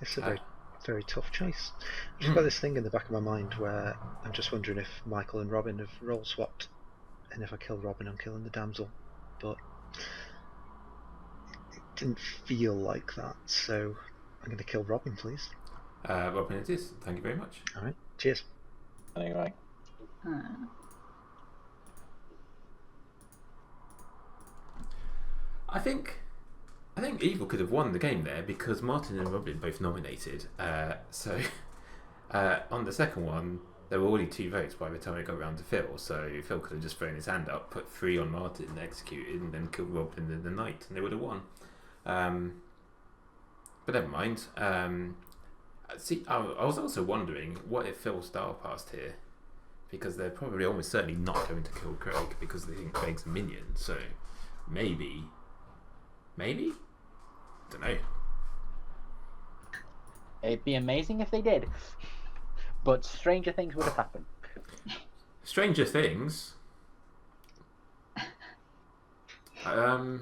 It's a very, very tough choice. I've just got this thing in the back of my mind where I'm just wondering if Michael and Robin have role swapped, and if I kill Robin, I'm killing the damsel. But it didn't feel like that, so I'm going to kill Robin, please. Robin it is. Thank you very much. All right. Cheers. Anyway. I think Evil could have won the game there because Martin and Robin both nominated. So on the second one, there were already 2 votes by the time it got around to Phil. So Phil could have just thrown his hand up, put 3 on Martin, executed, and then killed Robin in the night, and they would have won. But never mind. See, I was also wondering what if Phil Star passed here, because they're probably almost certainly not going to kill Craig because they think Craig's a minion. So maybe. Don't know. It'd be amazing if they did, but stranger things would have happened. Stranger Things. No.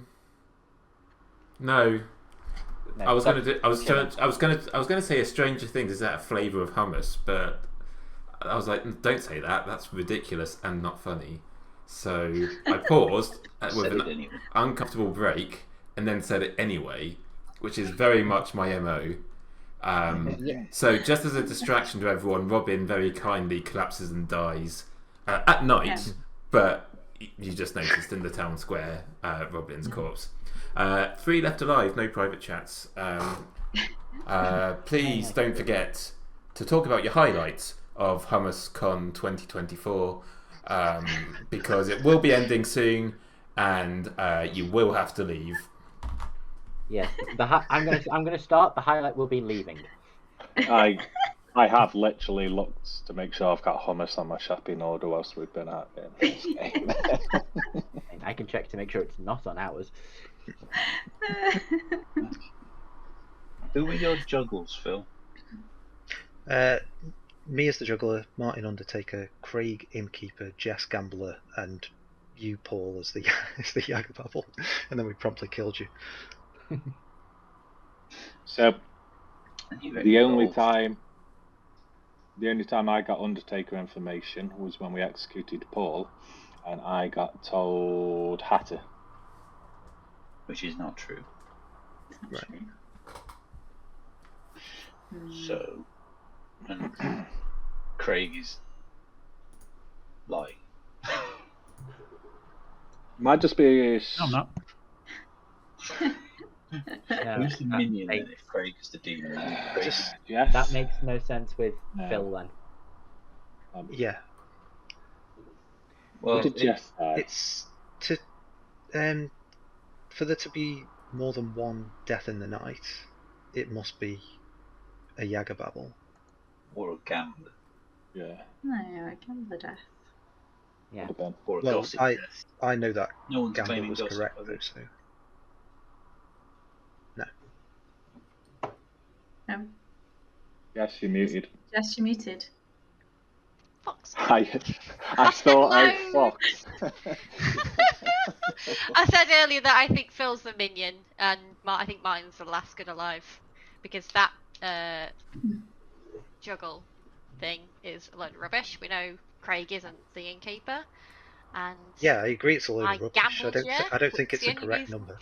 No, I was stop. gonna say a Stranger Things is that a flavour of hummus, but I was like, don't say that. That's ridiculous and not funny. So I paused with Said an it anyway. uncomfortable break and then said it anyway, which is very much my MO. Yeah. So just as a distraction to everyone, Robin very kindly collapses and dies at night, Yeah. but you just noticed in the town square Robin's corpse. 3 left alive, no private chats. Please don't forget to talk about your highlights of Houmous Con 2024 because it will be ending soon and you will have to leave. Yes, I'm gonna start. The highlight will be leaving. I have literally looked to make sure I've got hummus on my shopping order whilst we've been at this game. I can check to make sure it's not on ours. Who were your juggles, Phil? Me as the juggler, Martin Undertaker, Craig Innkeeper, Jess Gambler, and you, Paul, as the as the Yagababble, and then we promptly killed you. So You got the only rolled. time I got Undertaker information was when we executed Paul, and I got told Hatter. Which is not true. Right. So, and Craig is lying. Might just be. No, I'm not. No, Who's the that minion then? makes- If Craig is the demon, then Craig is Just- Yes. That makes no sense with No. Phil then. Yeah, well, What did Jess say? it's to for there to be more than one death in the night, it must be a Yagababble. Or a gambler. Yeah. No, I can the death. Yeah. Would have been. Or a Well, gossip I death. know that No one's Gambler claiming was gossip, correct are though, they? so No. Yes, you're muted. Yes, you're muted. Fox. I said thought I no. fox. I said earlier that I think Phil's the minion, and I think Martin's the last good alive, because that juggle thing is a load of rubbish. We know Craig isn't the innkeeper, and yeah, I agree. It's a load I of rubbish. gambled, I don't think it's it's the a only correct reason. number.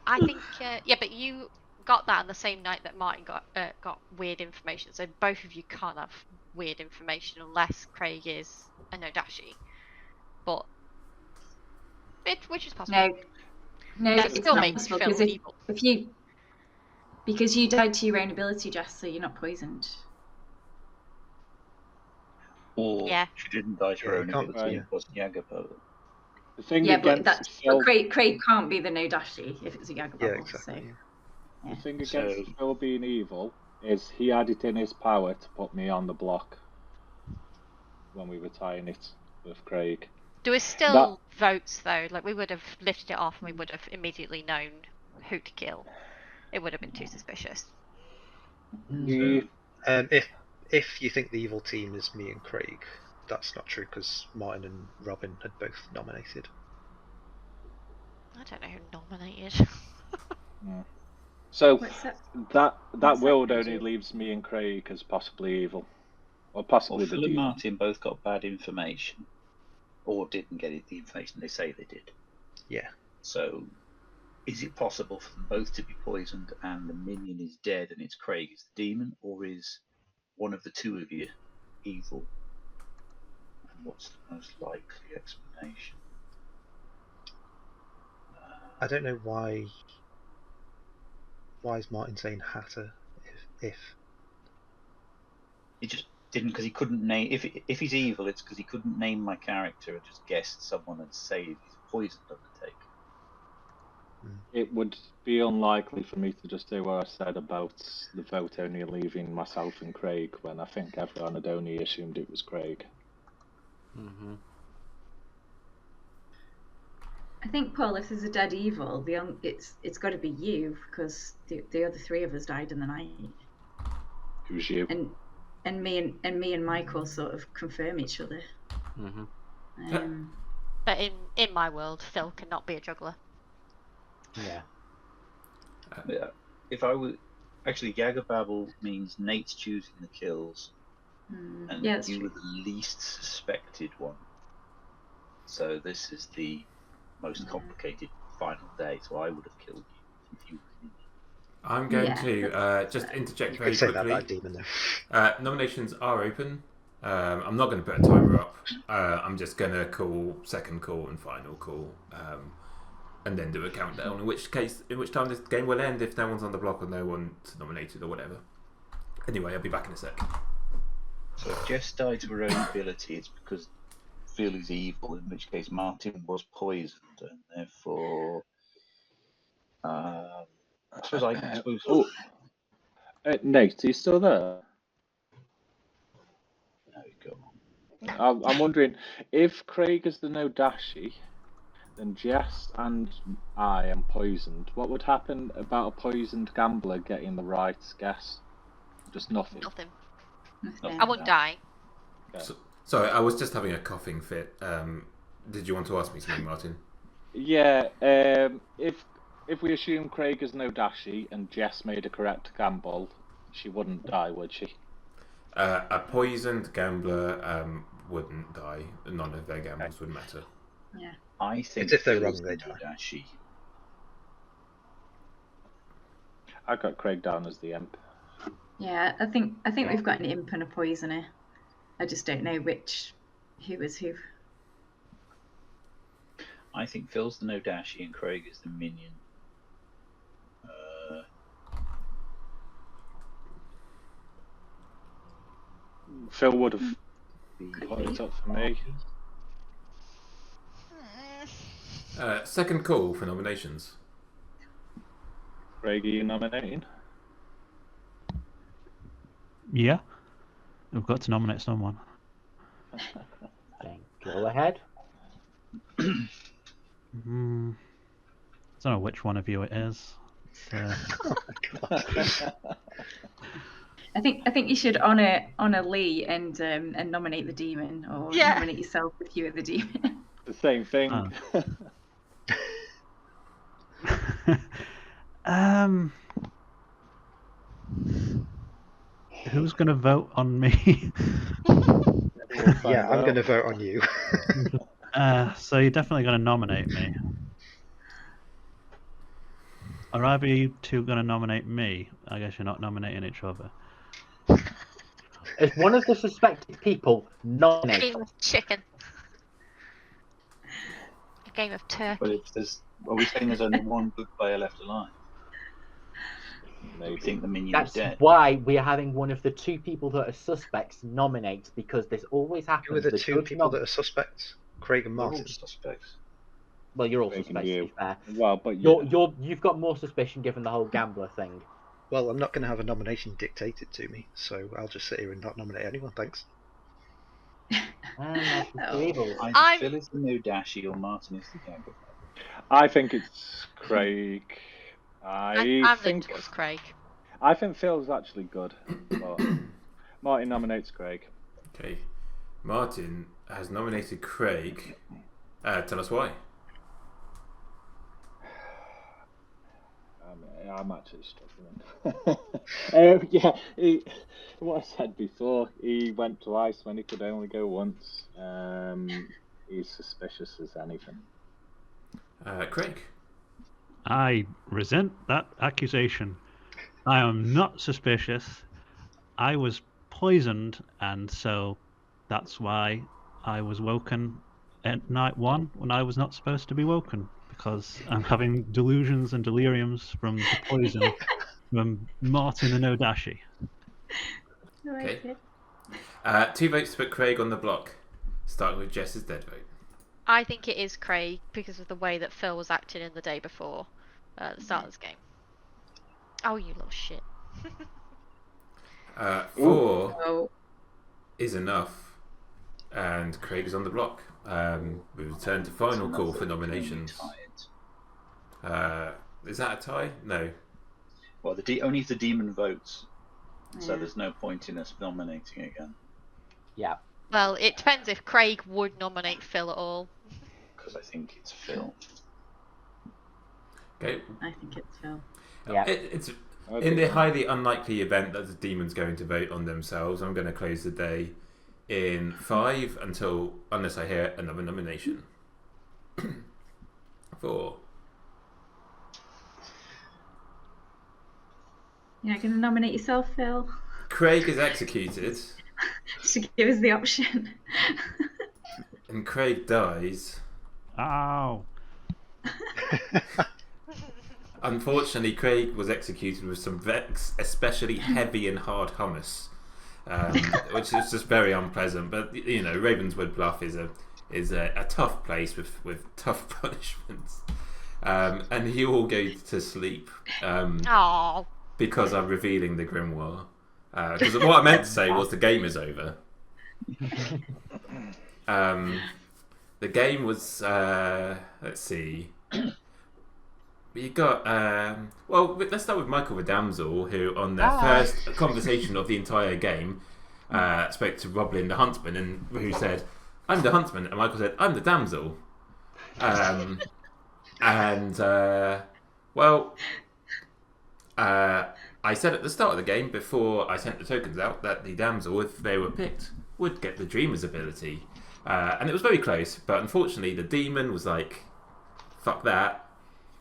I think yeah, but you got that on the same night that Martin got weird information. So both of you can't have weird information unless Craig is a Nodashi. But which is possible. No, That it's still not makes possible Phil because evil. because you died to your own ability, Jess, so you're not poisoned. Or Yeah. she didn't die to her Yeah, own you can't- ability, yeah. it was Yagapova. The thing Yeah, but against Phil, Craig can't be the Nodashi if it's a Yagababble. Yeah, exactly. So, the thing So- against Phil being evil is he had it in his power to put me on the block when we were tying it with Craig. There was still votes though. Like we would have lifted it off, and we would have immediately known who to kill. It would have been too suspicious. Yeah. If you think the evil team is me and Craig, that's not true because Martin and Robin had both nominated. I don't know who nominated. So what's that? that what's will that only measure? leaves me and Craig as possibly evil, or possibly Well, the Phil and demon. Martin both got bad information, or didn't get the information they say they did. Yeah. So, is it possible for them both to be poisoned and the minion is dead and it's Craig is the demon, or is one of the two of you evil? And what's the most likely explanation? I don't know why. Why is Martin saying Hatter? If He just didn't, because he couldn't name. If he's evil, it's because he couldn't name my character and just guessed someone and say he's a poisoned undertaker. It would be unlikely for me to just do what I said about the vote only leaving myself and Craig, when I think everyone had only assumed it was Craig. Mm-hmm. I think, Paul, if there's a dead evil, it's got to be you because the other three of us died in the night, Who's you? and me and Michael sort of confirm each other. Mm-hmm. But in my world, Phil cannot be a juggler. Yeah. Yeah. If I were actually, Yagababble means Nate's choosing the kills, and Yeah, that's you true. were the least suspected one. So this is the most complicated final day. So I would have killed you if you were me. I'm going Yeah, to just interject you very could say that quickly. about Demon though. Nominations are open. I'm not going to put a timer up. I'm just going to call second call and final call, and then do a countdown. In which time this game will end if no one's on the block or no one's nominated or whatever. Anyway, I'll be back in a sec. So if Jess died to her own ability, it's because Phil is evil. In which case, Martin was poisoned, and therefore, I suppose. Oh, Nate, are you still there? There we go. I'm wondering if Craig is the Nodashi, then Jess and I am poisoned. What would happen about a poisoned gambler getting the right guess? Just nothing. Nothing. Nothing. I won't die. Okay. Sorry, I was just having a coughing fit. Did you want to ask me something, Martin? Yeah. If we assume Craig is Nodashi and Jess made a correct gamble, she wouldn't die, would she? A poisoned gambler wouldn't die. None of their gambles would matter. Yeah. I think It's if they're Phil wrong, is they the die. Nodashi. I got Craig down as the imp. Yeah, I think we've got an imp and a poisoner. I just don't know who is who. I think Phil's the Nodashi and Craig is the minion. Phil would have put it up for me. Second call for nominations. Craig, are you nominating? Yeah. We've got to nominate someone. Then go ahead. I don't know which one of you it is. Oh my God. I think you should honour Lee and nominate the demon, or Yeah. nominate yourself if you were the demon. The same thing. Who's going to vote on me? Yeah, I'm going to vote on you. So you're definitely going to nominate me. Or are you two going to nominate me? I guess you're not nominating each other. As one of the suspected people, A nominate. game of chicken. A game of turkey. But if there's, are we saying there's only one good player left alive? Do we think the minion's That's dead? why we are having one of the two people that are suspects nominate, because this always happens. Who are the two judge people that are suspects? Craig and They're all Martin. suspects. Well, you're all Craig and suspects, to you. be fair. Well, but you. You've got more suspicion given the whole gambler thing. Well, I'm not going to have a nomination dictated to me, so I'll just sit here and not nominate anyone, thanks. That's the Oh. evil. Either I'm- Phil is the no dashy or Martin is the gambler. I think it's Craig. I'm think leaning towards Craig. I think Phil's actually good. But Martin nominates Craig. Okay. Martin has nominated Craig. Tell us why. I'm actually struggling. What I said before, he went twice when he could only go once. He's suspicious as anything. Craig. I resent that accusation. I am not suspicious. I was poisoned, and so that's why I was woken at night one when I was not supposed to be woken, because I'm having delusions and deliriums from the poison from Martin and Odashi. Okay. 2 votes to put Craig on the block, starting with Jess's dead vote. I think it is Craig because of the way that Phil was acting in the day before the start of this game. Oh, you little shit. 4 Oh. is enough, and Craig is on the block. We return to final call for nominations. Is that a tie? No. Well, only if the demon votes, so Yeah. there's no point in us nominating again. Yeah. Well, it depends if Craig would nominate Phil at all. Because I think it's Phil. Okay. I think it's Phil. Yeah. It's in the highly unlikely event that the demon's going to vote on themselves. I'm going to close the day in 5 unless I hear another nomination. 4. You're not going to nominate yourself, Phil? Craig is executed, Just to give us the option. and Craig dies. Ow! Unfortunately, Craig was executed with some especially heavy and hard hummus, which is just very unpleasant. But you know, Ravenswood Bluff is a tough place with tough punishments, and he will go to sleep Oh. because I'm revealing the grimoire. Because what I meant to say was the game is over. The game was let's see. You got well. Let's start with Michael the Damsel, who on their first conversation of the entire game spoke to Roblin the Huntsman, and who said, "I'm the Huntsman," and Michael said, "I'm the Damsel." I said at the start of the game, before I sent the tokens out, that the Damsel, if they were picked, would get the Dreamer's ability, and it was very close. But unfortunately, the demon was like, "Fuck that."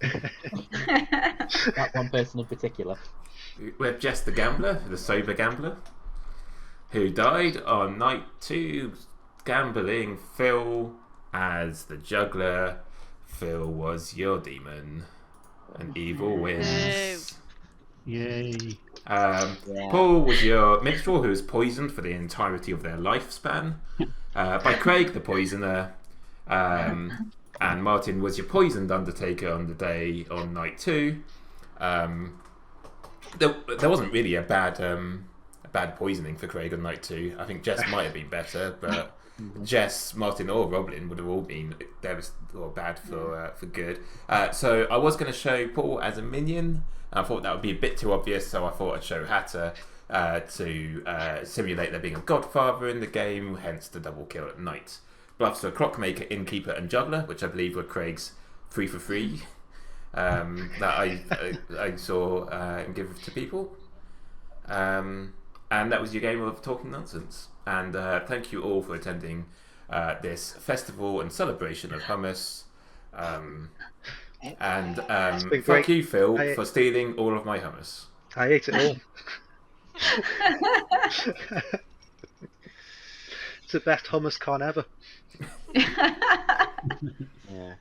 That one person in particular. We have Jess the Gambler, the sober gambler, who died on night 2, gambling Phil as the juggler. Phil was your demon, and evil wins. Yay! Paul was your minstrel, who was poisoned for the entirety of their lifespan by Craig the Poisoner. and Martin was your poisoned Undertaker on the day on night 2. There wasn't really a bad poisoning for Craig on night 2. I think Jess might have been better, but Jess, Martin, or Roblin would have all been or bad for good. So I was going to show Paul as a minion. I thought that would be a bit too obvious, so I thought I'd show Hatter to simulate there being a Godfather in the game, hence the double kill at night. Bluffs for Clockmaker, Innkeeper, and Juggler, which I believe were Craig's 3 for 3 that I saw him give to people. And that was your game of talking nonsense. And thank you all for attending this festival and celebration of Houmous. And fuck you, Phil, for stealing all of my hummus. I ate it all. It's the best hummus con ever. Yeah.